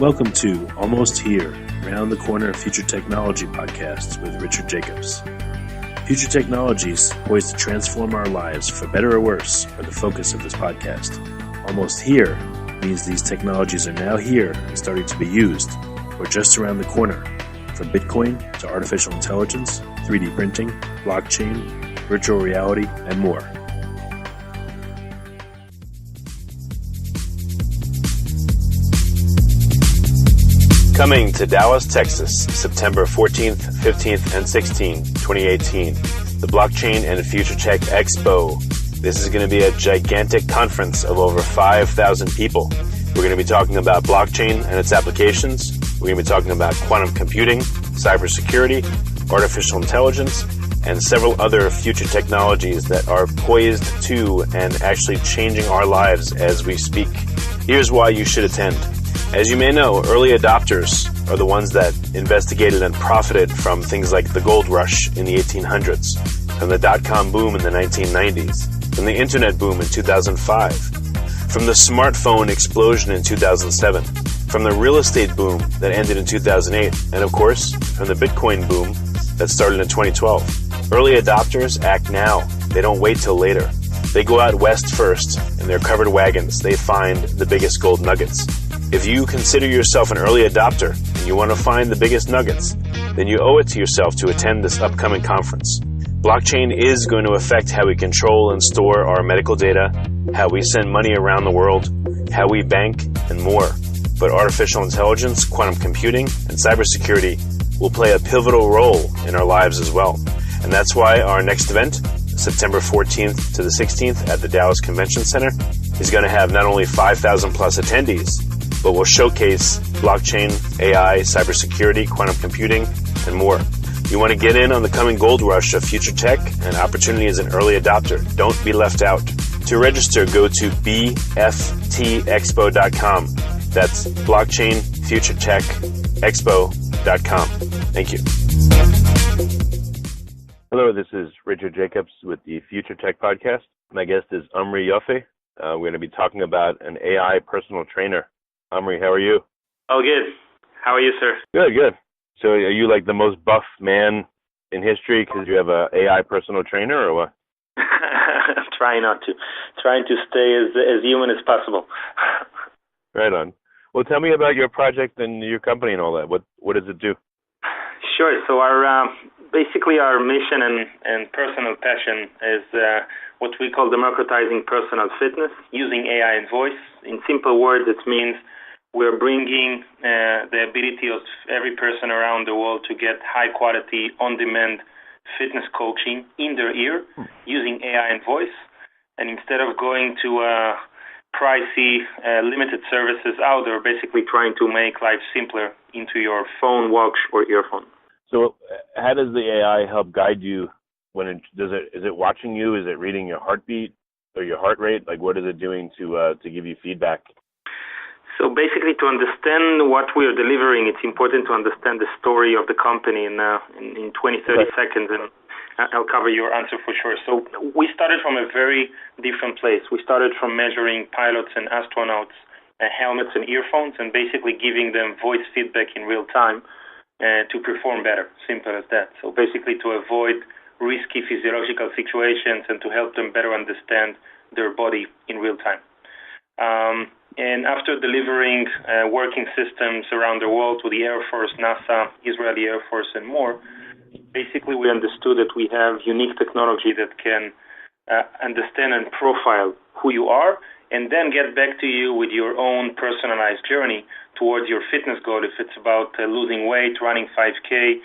Welcome to Almost Here, Round the Corner Future Technology podcasts with Richard Jacobs. Future technologies poised to transform our lives for better or worse are the focus of this podcast. Almost here means these technologies are now here and starting to be used, or just around the corner, from Bitcoin to artificial intelligence, 3D printing, blockchain, virtual reality, and more. Coming to Dallas, Texas, September 14th, 15th, and 16th, 2018, the Blockchain and Future Tech Expo. This is going to be a gigantic conference of over 5,000 people. We're going to be talking about blockchain and its applications. We're going to be talking about quantum computing, cybersecurity, artificial intelligence, and several other future technologies that are poised to and actually changing our lives as we speak. Here's why you should attend. As you may know, early adopters are the ones that investigated and profited from things like the gold rush in the 1800s, from the dot-com boom in the 1990s, from the internet boom in 2005, from the smartphone explosion in 2007, from the real estate boom that ended in 2008, and of course, from the Bitcoin boom that started in 2012. Early adopters act now. They don't wait till later. They go out west first. In their covered wagons, they find the biggest gold nuggets. If you consider yourself an early adopter and you want to find the biggest nuggets, then you owe it to yourself to attend this upcoming conference. Blockchain is going to affect how we control and store our medical data, how we send money around the world, how we bank, and more. But artificial intelligence, quantum computing, and cybersecurity will play a pivotal role in our lives as well. And that's why our next event, September 14th to the 16th at the Dallas Convention Center, is going to have not only 5,000 plus attendees, but will showcase blockchain, AI, cybersecurity, quantum computing, and more. You want to get in on the coming gold rush of future tech and opportunity as an early adopter. Don't be left out. To register, go to bftexpo.com. That's blockchainfuturetechexpo.com. Thank you. Hello, this is Richard Jacobs with the Future Tech Podcast. My guest is Omri Yolfe. We're going to be talking about an AI personal trainer. Omri, how are you? Oh, good. How are you, sir? Good. So are you like the most buff man in history because you have a AI personal trainer or what? I'm trying to stay as human as possible. Right on. Well, tell me about your project and your company and all that. What does it do? Sure. So basically our mission and personal passion is what we call democratizing personal fitness using AI and voice. In simple words, it means we're bringing the ability of every person around the world to get high-quality, on-demand fitness coaching in their ear using AI and voice. And instead of going to pricey, limited services out there, basically trying to make life simpler into your phone, watch, or earphone. So how does the AI help guide you? Is it watching you? Is it reading your heartbeat or your heart rate? Like, what is it doing to give you feedback? So basically, to understand what we are delivering, it's important to understand the story of the company in 20, 30 seconds, and I'll cover your answer for sure. So we started from a very different place. We started from measuring pilots and astronauts' helmets and earphones and basically giving them voice feedback in real time to perform better. Simple as that. So basically to avoid risky physiological situations and to help them better understand their body in real time. And after delivering working systems around the world to the Air Force, NASA, Israeli Air Force, and more, basically we understood that we have unique technology that can understand and profile who you are and then get back to you with your own personalized journey towards your fitness goal, if it's about losing weight, running 5K,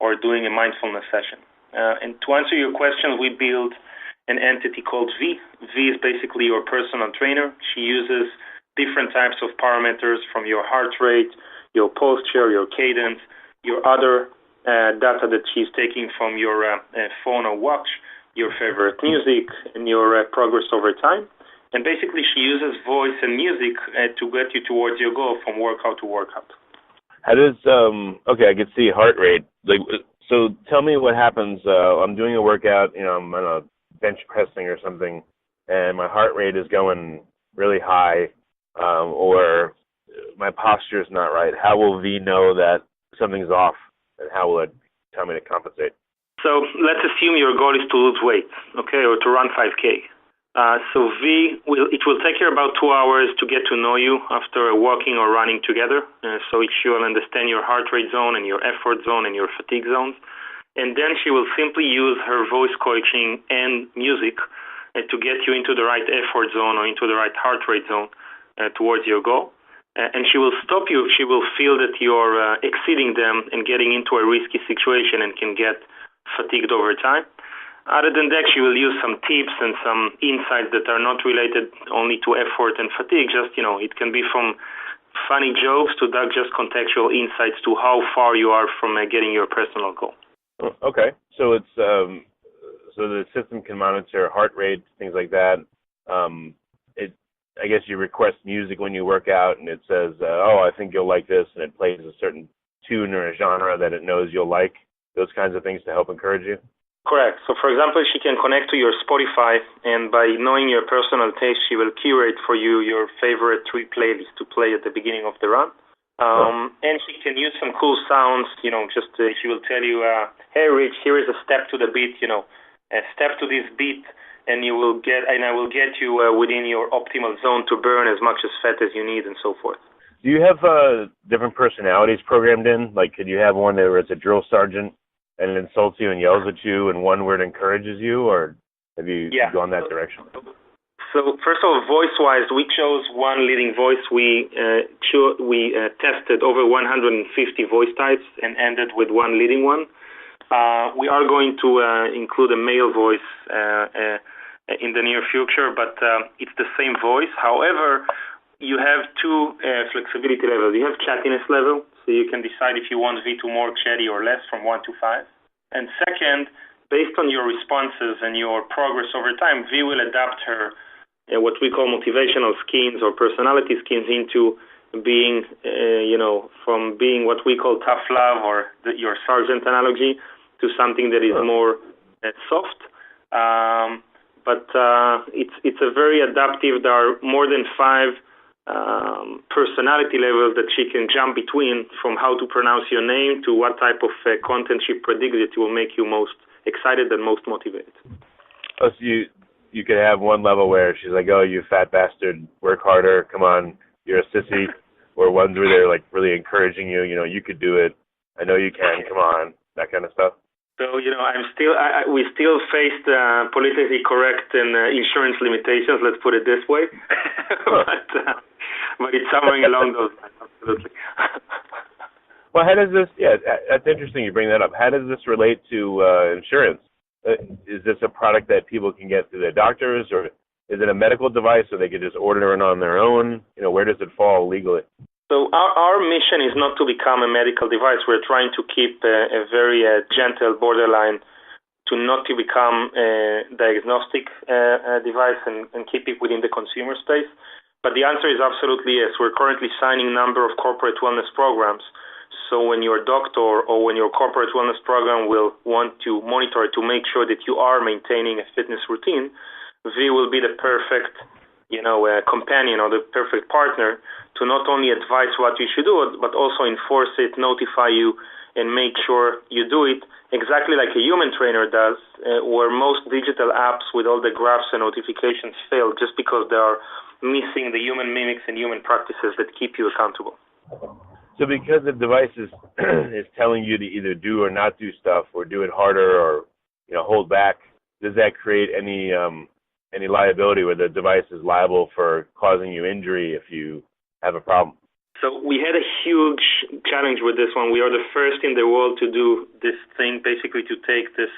or doing a mindfulness session. And to answer your question, we built an entity called V. V is basically your personal trainer. She uses different types of parameters from your heart rate, your posture, your cadence, your other data that she's taking from your phone or watch, your favorite music, and your progress over time. And basically she uses voice and music to get you towards your goal from workout to workout. How does, I can see heart rate. So tell me what happens. I'm doing a workout, I'm on a bench pressing or something, and my heart rate is going really high, or my posture is not right, how will V know that something's off, and how will it tell me to compensate? So let's assume your goal is to lose weight, okay, or to run 5K. So it will take you about 2 hours to get to know you after walking or running together. So she will understand your heart rate zone and your effort zone and your fatigue zones. And then she will simply use her voice coaching and music to get you into the right effort zone or into the right heart rate zone towards your goal. And she will stop you if she will feel that you're exceeding them and getting into a risky situation and can get fatigued over time. Other than that, she will use some tips and some insights that are not related only to effort and fatigue. Just, it can be from funny jokes to just contextual insights to how far you are from getting your personal goal. Okay. So it's so the system can monitor heart rate, things like that. I guess you request music when you work out, and it says, I think you'll like this, and it plays a certain tune or a genre that it knows you'll like. Those kinds of things to help encourage you? Correct. So, for example, she can connect to your Spotify, and by knowing your personal taste, she will curate for you your favorite 3 playlists to play at the beginning of the run. And she can use some cool sounds, she will tell you, hey, Rich, here is a step to the beat, a step to this beat, and I will get you within your optimal zone to burn as much as fat as you need, and so forth. Do you have different personalities programmed in? Like, could you have one where it's a drill sergeant and it insults you and yells at you, and one where it encourages you, or have you gone that direction? So first of all, voice-wise, we chose one leading voice. We tested over 150 voice types and ended with one leading one. We are going to include a male voice in the near future, but it's the same voice. However, you have 2 flexibility levels. You have chattiness level, so you can decide if you want V to more chatty or less from 1 to 5. And second, based on your responses and your progress over time, V will adapt her what we call motivational skins or personality skins into being, from being what we call tough love or your sergeant analogy to something that is more soft. But it's a very adaptive. There are more than 5 personality levels that she can jump between, from how to pronounce your name to what type of content she predicts that will make you most excited and most motivated. Oh, so you could have one level where she's like, oh, you fat bastard, work harder, come on, you're a sissy, or ones where they're like really encouraging you, you could do it, I know you can, come on, that kind of stuff. So, we still face politically correct and insurance limitations, let's put it this way. But it's somewhere along those lines, absolutely. Well, how does this, that's interesting you bring that up. How does this relate to insurance? Is this a product that people can get through their doctors, or is it a medical device so they could just order it on their own? Where does it fall legally? So our mission is not to become a medical device. We're trying to keep a very gentle borderline to not to become a diagnostic device and keep it within the consumer space. But the answer is absolutely yes. We're currently signing a number of corporate wellness programs. So when your doctor or when your corporate wellness program will want to monitor to make sure that you are maintaining a fitness routine, V will be the perfect companion or the perfect partner to not only advise what you should do, but also enforce it, notify you, and make sure you do it exactly like a human trainer does, where most digital apps with all the graphs and notifications fail just because they are missing the human mimics and human practices that keep you accountable. So because the device is telling you to either do or not do stuff, or do it harder, or hold back, does that create any liability where the device is liable for causing you injury if you have a problem? So we had a huge challenge with this one. We are the first in the world to do this thing, basically to take this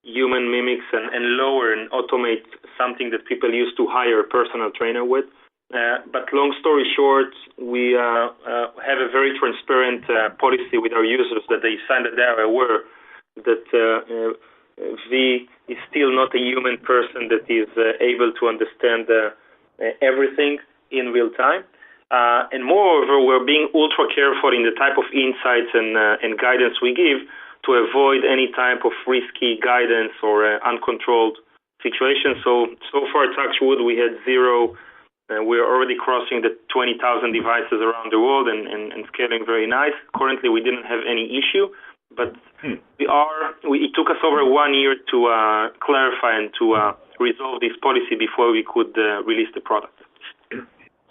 human mimics and lower and automate something that people used to hire a personal trainer with. But long story short, we have a very transparent policy with our users that they sign that they are aware that V is still not a human person that is able to understand everything in real time. And moreover, we're being ultra careful in the type of insights and guidance we give to avoid any type of risky guidance or uncontrolled situation. So far, touch wood, we had 0 We're already crossing the 20,000 devices around the world and scaling very nice. Currently, we didn't have any issue, but it took us over 1 year to clarify and to resolve this policy before we could release the product.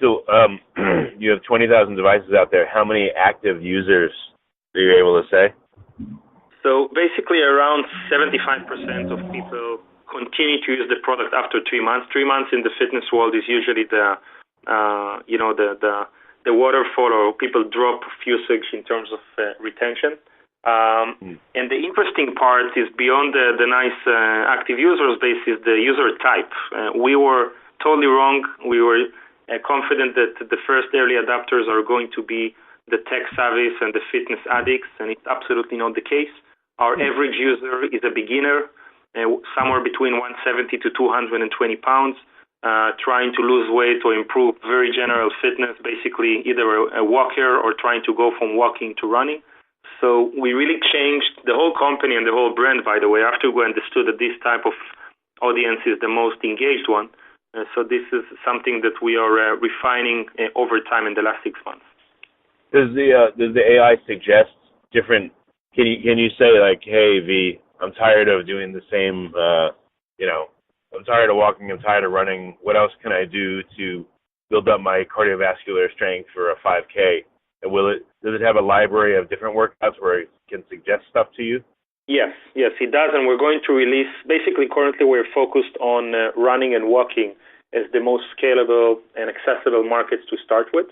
So you have 20,000 devices out there. How many active users are you able to say? So basically around 75% of people continue to use the product after 3 months. 3 months in the fitness world is usually the waterfall, or people drop usage in terms of retention. And the interesting part is beyond the nice active users base is the user type. We were totally wrong. We were confident that the first early adopters are going to be the tech savvies and the fitness addicts, and it's absolutely not the case. Our average user is a beginner, somewhere between 170 to 220 pounds, trying to lose weight or improve very general fitness, basically either a walker or trying to go from walking to running. So we really changed the whole company and the whole brand, by the way, after we understood that this type of audience is the most engaged one. So this is something that we are refining over time in the last 6 months. Does the AI suggest different? Can you say like, hey V, I'm tired of doing the same. I'm tired of walking. I'm tired of running. What else can I do to build up my cardiovascular strength for a 5K? And does it have a library of different workouts where it can suggest stuff to you? Yes, it does, and we're going to release. Basically, currently we're focused on running and walking as the most scalable and accessible markets to start with.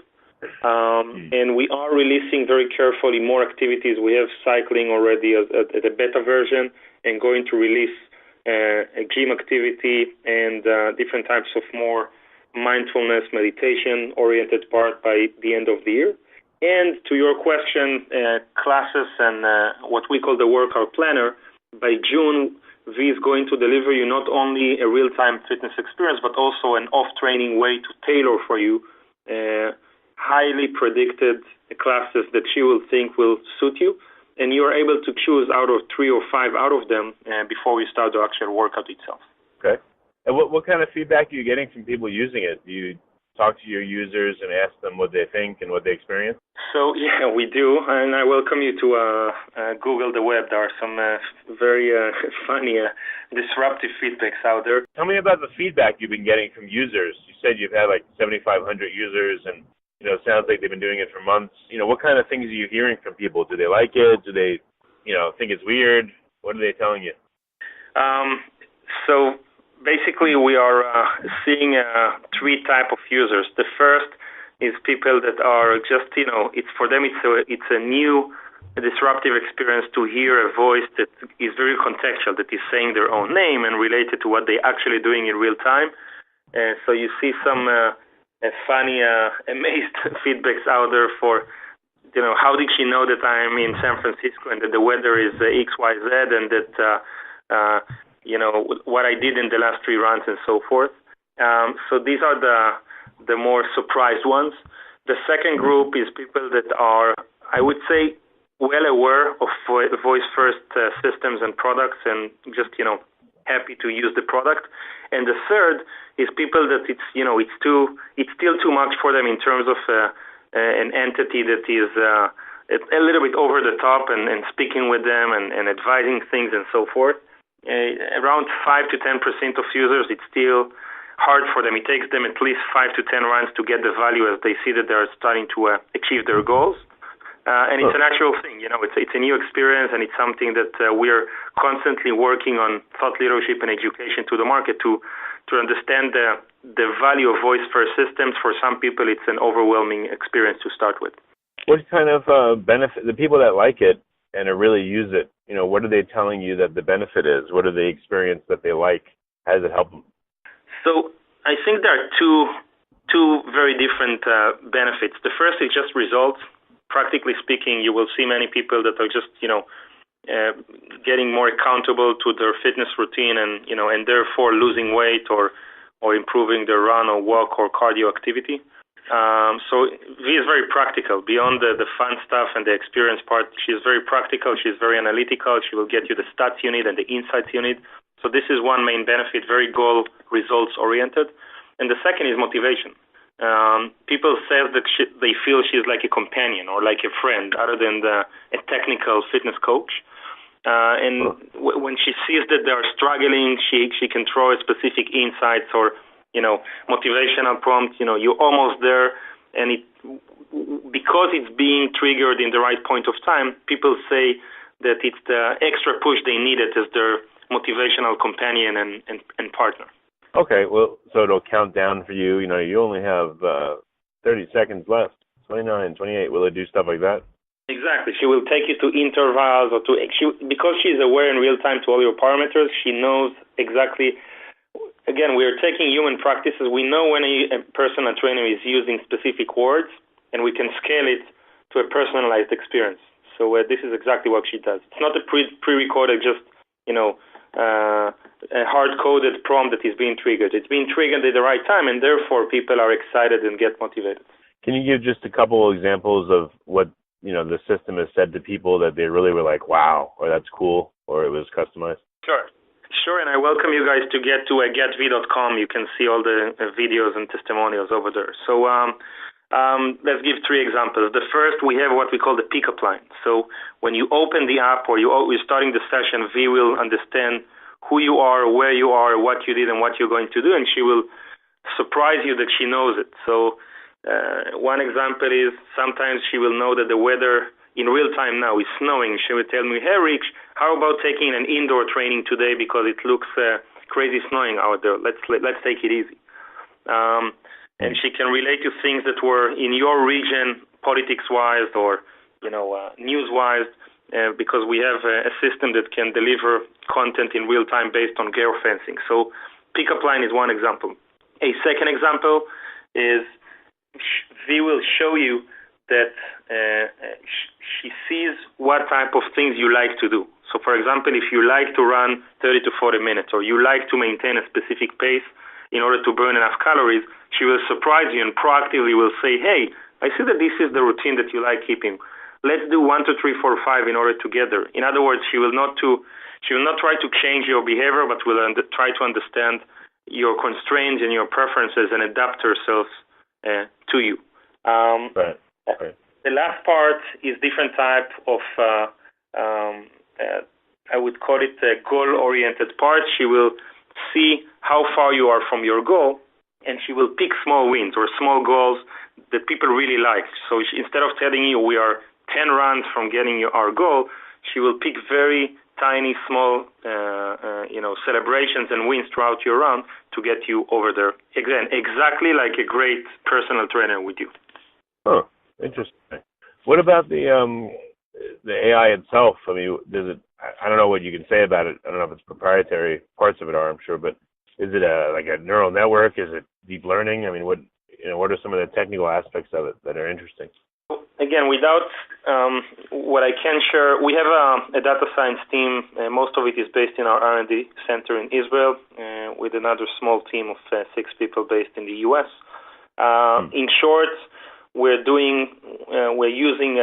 And we are releasing very carefully more activities. We have cycling already as a beta version, and going to release a gym activity and different types of more mindfulness, meditation-oriented part by the end of the year. And to your question, classes and what we call the workout planner, by June, V is going to deliver you not only a real-time fitness experience, but also an off-training way to tailor for you highly predicted classes that she will think will suit you. And you are able to choose out of 3 or 5 out of them before we start the actual workout itself. Okay. And what kind of feedback are you getting from people using it? Do you talk to your users and ask them what they think and what they experience? So, yeah, we do. And I welcome you to Google the web. There are some very funny, disruptive feedbacks out there. Tell me about the feedback you've been getting from users. You said you've had like 7,500 users, and it sounds like they've been doing it for months. What kind of things are you hearing from people? Do they like it? Do they, think it's weird? What are they telling you? So basically, we are seeing 3 types of users. The first is people that are just, it's for them, it's a new disruptive experience to hear a voice that is very contextual, that is saying their own name and related to what they're actually doing in real time. So you see some funny, amazed feedbacks out there for, how did she know that I'm in San Francisco and that the weather is X, Y, Z, and that, what I did in the last 3 runs and so forth. So these are the more surprised ones. The second group is people that are, I would say, well aware of voice-first systems and products and just, happy to use the product. And the third is people that it's still too much for them in terms of an entity that is a little bit over the top and speaking with them and advising things and so forth. Around 5 to 10% of users, it's still hard for them. It takes them at least 5 to 10 runs to get the value as they see that they're starting to achieve their goals. And it's a natural thing, it's a new experience, and it's something that we're constantly working on thought leadership and education to the market to understand the value of voice-first systems. For some people, it's an overwhelming experience to start with. What kind of benefit, the people that like it and really use it, what are they telling you that the benefit is? What are the experience that they like? How does it help them? So I think there are two very different benefits. The first is just results. Practically speaking, you will see many people that are just, getting more accountable to their fitness routine and therefore losing weight or improving their run or walk or cardio activity. So V is very practical. Beyond the fun stuff and the experience part, she's very practical. She's very analytical. She will get you the stats you need and the insights you need. So this is one main benefit, very goal results oriented. And the second is motivation. people say that they feel she's like a companion or like a friend other than a technical fitness coach. When she sees that they are struggling, she can throw a specific insights or, motivational prompt, you're almost there. And because it's being triggered in the right point of time, people say that it's the extra push they needed as their motivational companion and partner. Okay, well, so it'll count down for you. You only have 30 seconds left, 29, 28. Will it do stuff like that? Exactly. She will take you to intervals or because she's aware in real time to all your parameters, she knows exactly. Again, we are taking human practices. We know when a personal trainer is using specific words, and we can scale it to a personalized experience. So this is exactly what she does. It's not a pre-recorded, just, a hard-coded prompt that is being triggered. It's being triggered at the right time, and therefore people are excited and get motivated. Can you give just a couple of examples of what, the system has said to people that they really were like, wow, or that's cool, or it was customized? Sure, and I welcome you guys to get to getv.com. You can see all the videos and testimonials over there. So let's give 3 examples. The first, we have what we call the pickup line. So when you open the app or you're starting the session, V will understand who you are, where you are, what you did, and what you're going to do, and she will surprise you that she knows it. So one example is sometimes she will know that the weather in real time now is snowing. She will tell me, hey, Rich, how about taking an indoor training today because it looks crazy snowing out there. Let's take it easy. And she can relate to things that were in your region, politics-wise or news-wise, because we have a system that can deliver content in real time based on geofencing. So pickup line is one example. A second example is V will show you that she sees what type of things you like to do. So, for example, if you like to run 30 to 40 minutes or you like to maintain a specific pace in order to burn enough calories, she will surprise you and proactively will say, hey, I see that this is the routine that you like keeping. Let's do 1, 2, 3, 4, 5 in order to get there. In other words, she will not try to change your behavior, but will try to understand your constraints and your preferences and adapt herself to you. Right. The last part is different type of, I would call it a goal-oriented part. She will see how far you are from your goal, and she will pick small wins or small goals that people really like. So instead of telling you we are 10 runs from getting our goal, she will pick very tiny, small, celebrations and wins throughout your run to get you over there. Again, exactly like a great personal trainer would do. Huh. Interesting. What about the AI itself? I mean, does it? I don't know what you can say about it. I don't know if it's proprietary. Parts of it are, I'm sure, but is it like a neural network? Is it deep learning? I mean, what are some of the technical aspects of it that are interesting? Again, without what I can share, we have a data science team. Most of it is based in our R&D center in Israel, with another small team of 6 people based in the U.S. In short, we're using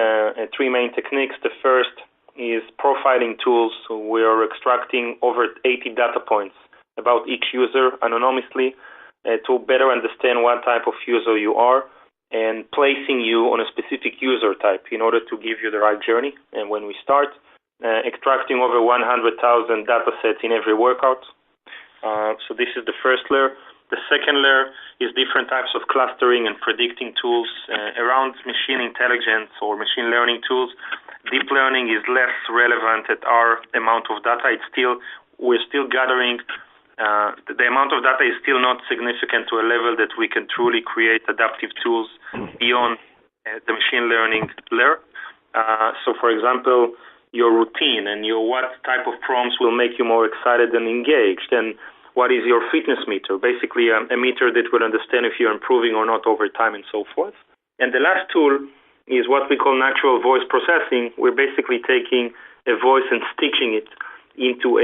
3 main techniques. The first is profiling tools. So we are extracting over 80 data points about each user anonymously to better understand what type of user you are and placing you on a specific user type in order to give you the right journey. And when we start, extracting over 100,000 data sets in every workout. So this is the first layer. The second layer is different types of clustering and predicting tools around machine intelligence or machine learning tools. Deep learning is less relevant at our amount of data. We're still gathering. The amount of data is still not significant to a level that we can truly create adaptive tools beyond the machine learning layer. So, for example, your routine and what type of prompts will make you more excited and engaged, and what is your fitness meter, basically a meter that will understand if you're improving or not over time and so forth. And the last tool is what we call natural voice processing. We're basically taking a voice and stitching it into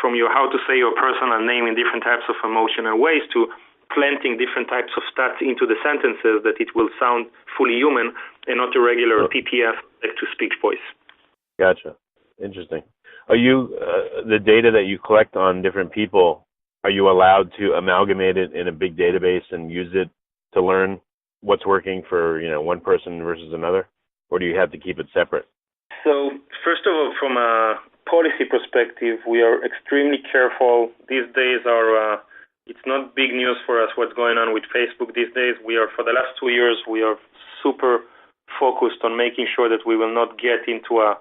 from your how to say your personal name in different types of emotional ways to planting different types of stats into the sentences that it will sound fully human and not a regular PPF text-to-speech voice. Gotcha. Interesting. Are you the data that you collect on different people? are you allowed to amalgamate it in a big database and use it to learn what's working for, one person versus another? Or do you have to keep it separate? So, first of all, from a policy perspective, we are extremely careful. These days it's not big news for us what's going on with Facebook these days. For the last 2 years, we are super focused on making sure that we will not get into a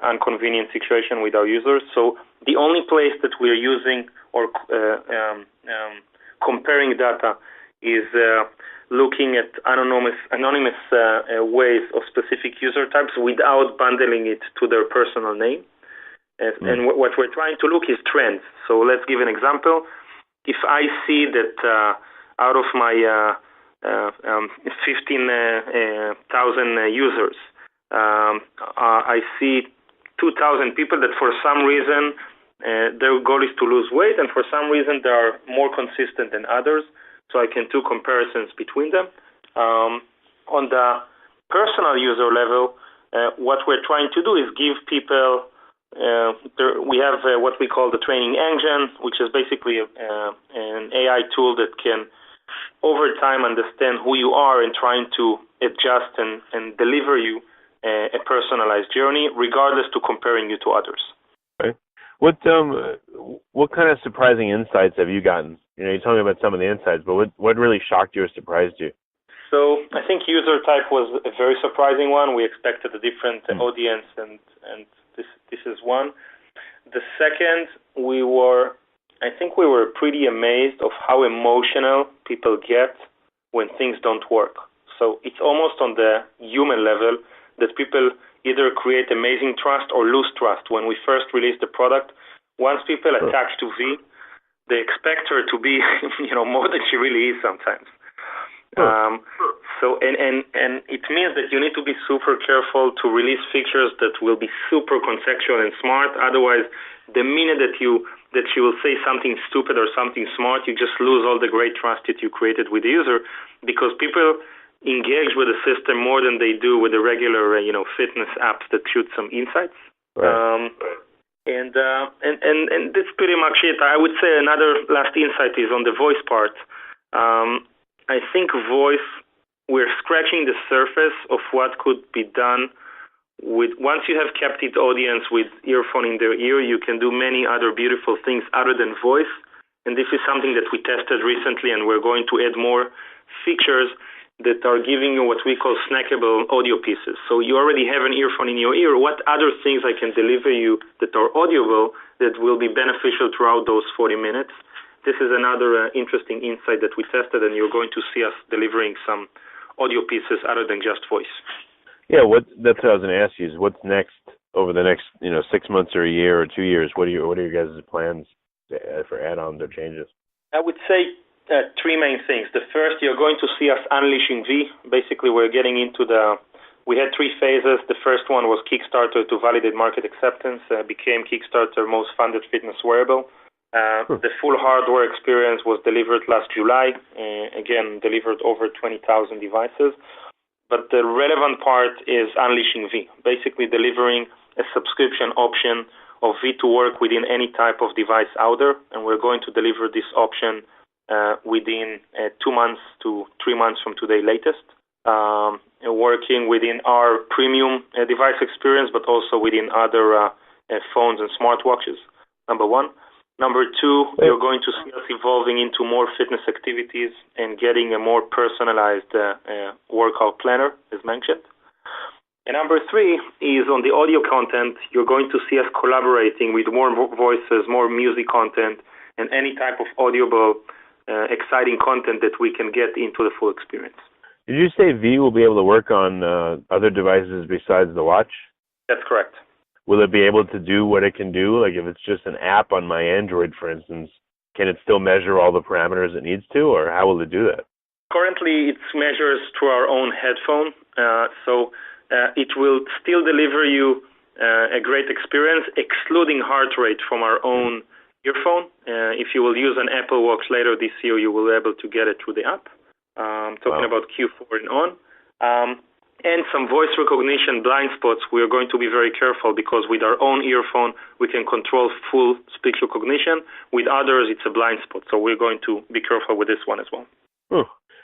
inconvenient situation with our users. So the only place that we are using or comparing data is looking at anonymous ways of specific user types without bundling it to their personal name. And what we're trying to look is trends. So let's give an example. If I see that out of my 15,000 users, I see 2,000 people that for some reason their goal is to lose weight, and for some reason they are more consistent than others, so I can do comparisons between them. On the personal user level, what we're trying to do is give people, we have what we call the training engine, which is basically an AI tool that can over time understand who you are and trying to adjust and deliver you a personalized journey, regardless to comparing you to others. Okay. What kind of surprising insights have you gotten? You told me about some of the insights, but what really shocked you or surprised you? So I think user type was a very surprising one. We expected a different audience, and this is one. The second, we were pretty amazed of how emotional people get when things don't work. So it's almost on the human level that people either create amazing trust or lose trust. When we first released the product, once people attach to V, they expect her to be, more than she really is sometimes. So it means that you need to be super careful to release features that will be super contextual and smart. Otherwise, the minute that she will say something stupid or something smart, you just lose all the great trust that you created with the user, because people engage with the system more than they do with the regular, fitness apps that shoot some insights. Right. And that's pretty much it. I would say another last insight is on the voice part. I think voice, we're scratching the surface of what could be done with, once you have captive audience with earphone in their ear, you can do many other beautiful things other than voice. And this is something that we tested recently, and we're going to add more features that are giving you what we call snackable audio pieces. So you already have an earphone in your ear. What other things I can deliver you that are audible that will be beneficial throughout those 40 minutes? This is another interesting insight that we tested, and you're going to see us delivering some audio pieces other than just voice. Yeah, that's what I was going to ask you, is what's next over the next 6 months or a year or 2 years? What are your guys' plans for add-ons or changes? I would say three main things. The first, you're going to see us unleashing V. Basically, we're getting into we had 3 phases. The first one was Kickstarter to validate market acceptance, became Kickstarter most funded fitness wearable. The full hardware experience was delivered last July, again, delivered over 20,000 devices. But the relevant part is unleashing V, basically delivering a subscription option of V to work within any type of device out there, and we're going to deliver this option within 2 months to 3 months from today latest, working within our premium device experience, but also within other phones and smartwatches, number one. Number two, you're going to see us evolving into more fitness activities and getting a more personalized workout planner, as mentioned. And number three is on the audio content. You're going to see us collaborating with more voices, more music content, and any type of audible, exciting content that we can get into the full experience. Did you say V will be able to work on other devices besides the watch? That's correct. Will it be able to do what it can do? Like if it's just an app on my Android, for instance, can it still measure all the parameters it needs to, or how will it do that? Currently, it measures through our own headphone, so it will still deliver you a great experience, excluding heart rate from our own earphone. If you will use an Apple Watch later this year, you will be able to get it through the app. Talking about Q4 and on. and some voice recognition blind spots, we are going to be very careful because with our own earphone, we can control full speech recognition. With others, it's a blind spot. So we're going to be careful with this one as well.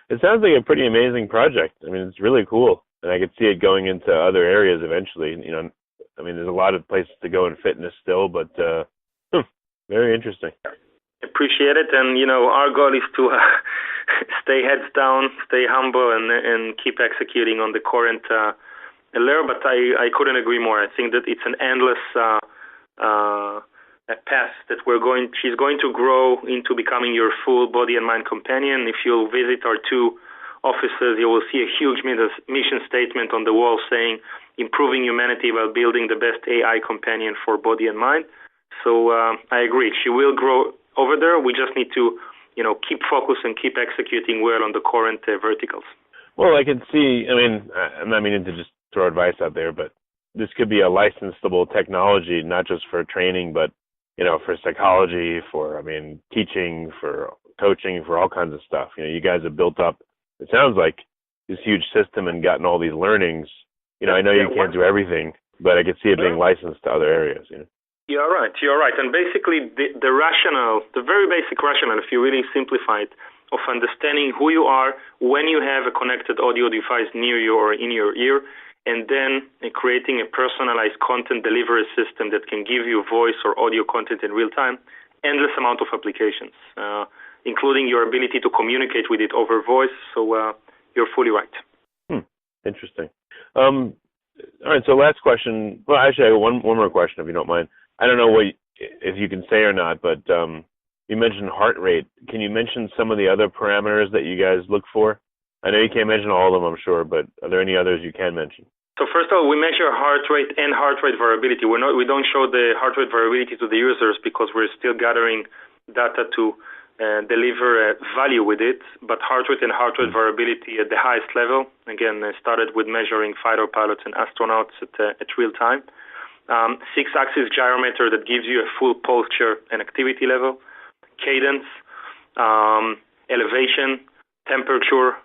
It sounds like a pretty amazing project. I mean, it's really cool. And I could see it going into other areas eventually. You know, I mean, there's a lot of places to go in fitness still, but very interesting. Appreciate it. And, you know, our goal is to stay heads down, stay humble, and keep executing on the current layer. But I couldn't agree more. I think that it's an endless path that she's going to grow into becoming your full body and mind companion. If you'll visit our 2 offices, you will see a huge mission statement on the wall saying, improving humanity while building the best AI companion for body and mind. So I agree. She will grow over there. We just need to, you know, keep focus and keep executing well on the current verticals. Well, I can see, I mean, I'm not meaning to just throw advice out there, but this could be a licensable technology, not just for training, but, you know, for psychology, for, I mean, teaching, for coaching, for all kinds of stuff. You know, you guys have built up, it sounds like, this huge system and gotten all these learnings. You know, I know you can't do everything, but I could see it being licensed to other areas, you know. You're right. And basically the rationale, the very basic rationale, if you really simplify it, of understanding who you are when you have a connected audio device near you or in your ear, and then creating a personalized content delivery system that can give you voice or audio content in real time, endless amount of applications, including your ability to communicate with it over voice. So you're fully right. Interesting. All right, so last question. Well, actually, I have one more question, if you don't mind. I don't know if you can say or not, but you mentioned heart rate. Can you mention some of the other parameters that you guys look for? I know you can't mention all of them, I'm sure, but are there any others you can mention? So first of all, we measure heart rate and heart rate variability. We don't show the heart rate variability to the users because we're still gathering data to deliver value with it. But heart rate and heart rate variability at the highest level. Again, I started with measuring fighter pilots and astronauts at real time. 6-axis gyrometer that gives you a full posture and activity level, cadence, elevation, temperature,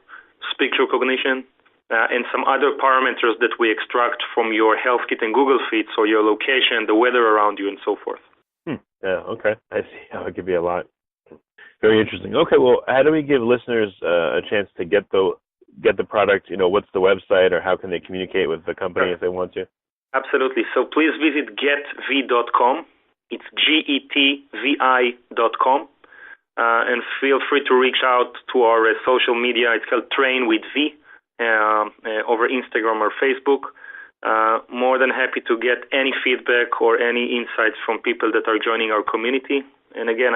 speech recognition, and some other parameters that we extract from your Health Kit and Google Feed, so your location, the weather around you, and so forth. Yeah, okay. I see how it could be a lot. Very interesting. Okay, well, how do we give listeners a chance to get the product? You know, what's the website, or how can they communicate with the company if they want to? Absolutely. So please visit getvi.com. It's getvi.com. And feel free to reach out to our social media. It's called Train with V over Instagram or Facebook. More than happy to get any feedback or any insights from people that are joining our community. And again,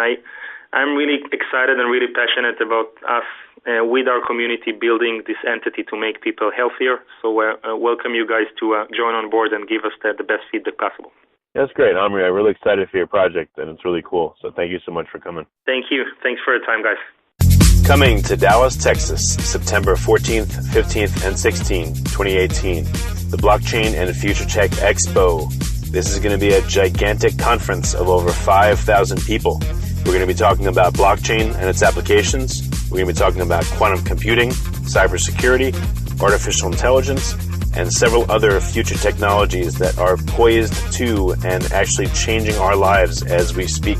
I'm really excited and really passionate about us with our community building this entity to make people healthier. So welcome you guys to join on board and give us the best feedback possible. That's great, Omri. I'm really excited for your project, and it's really cool. So thank you so much for coming. Thank you. Thanks for your time, guys. Coming to Dallas, Texas, September 14th, 15th, and 16th, 2018, the Blockchain and Future Tech Expo. This is going to be a gigantic conference of over 5,000 people. We're going to be talking about blockchain and its applications. We're going to be talking about quantum computing, cybersecurity, artificial intelligence, and several other future technologies that are poised to and actually changing our lives as we speak.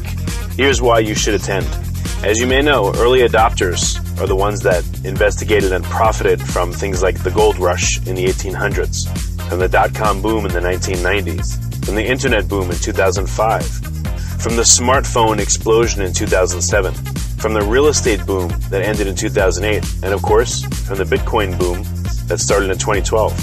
Here's why you should attend. As you may know, early adopters are the ones that investigated and profited from things like the gold rush in the 1800s, from the dot-com boom in the 1990s, from the internet boom in 2005, from the smartphone explosion in 2007, from the real estate boom that ended in 2008, and of course, from the Bitcoin boom that started in 2012.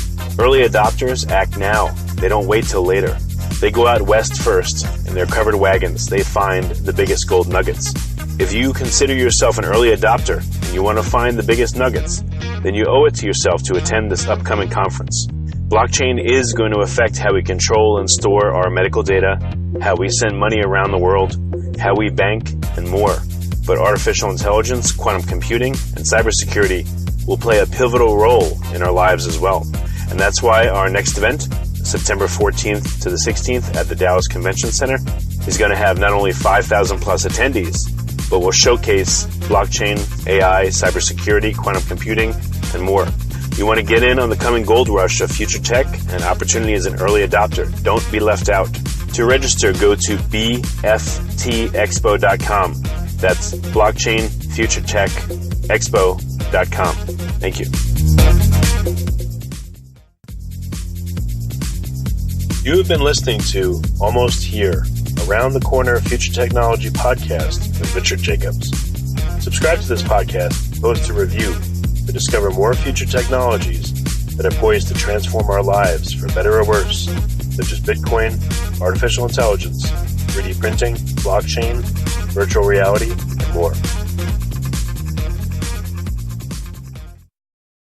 Early adopters act now. They don't wait till later. They go out west first. In their covered wagons, they find the biggest gold nuggets. If you consider yourself an early adopter and you want to find the biggest nuggets, then you owe it to yourself to attend this upcoming conference. Blockchain is going to affect how we control and store our medical data, how we send money around the world, how we bank, and more. But artificial intelligence, quantum computing, and cybersecurity will play a pivotal role in our lives as well. And that's why our next event, September 14th to the 16th at the Dallas Convention Center, is going to have not only 5,000 plus attendees, but will showcase blockchain, AI, cybersecurity, quantum computing, and more. You want to get in on the coming gold rush of future tech and opportunity as an early adopter. Don't be left out. To register, go to bftexpo.com. That's Blockchain Future Tech Expo.com. Thank you. You have been listening to Almost Here, Around the Corner Future Technology podcast with Richard Jacobs. Subscribe to this podcast, post a review to discover more future technologies that are poised to transform our lives for better or worse, such as Bitcoin, artificial intelligence, 3D printing, blockchain, virtual reality, and more.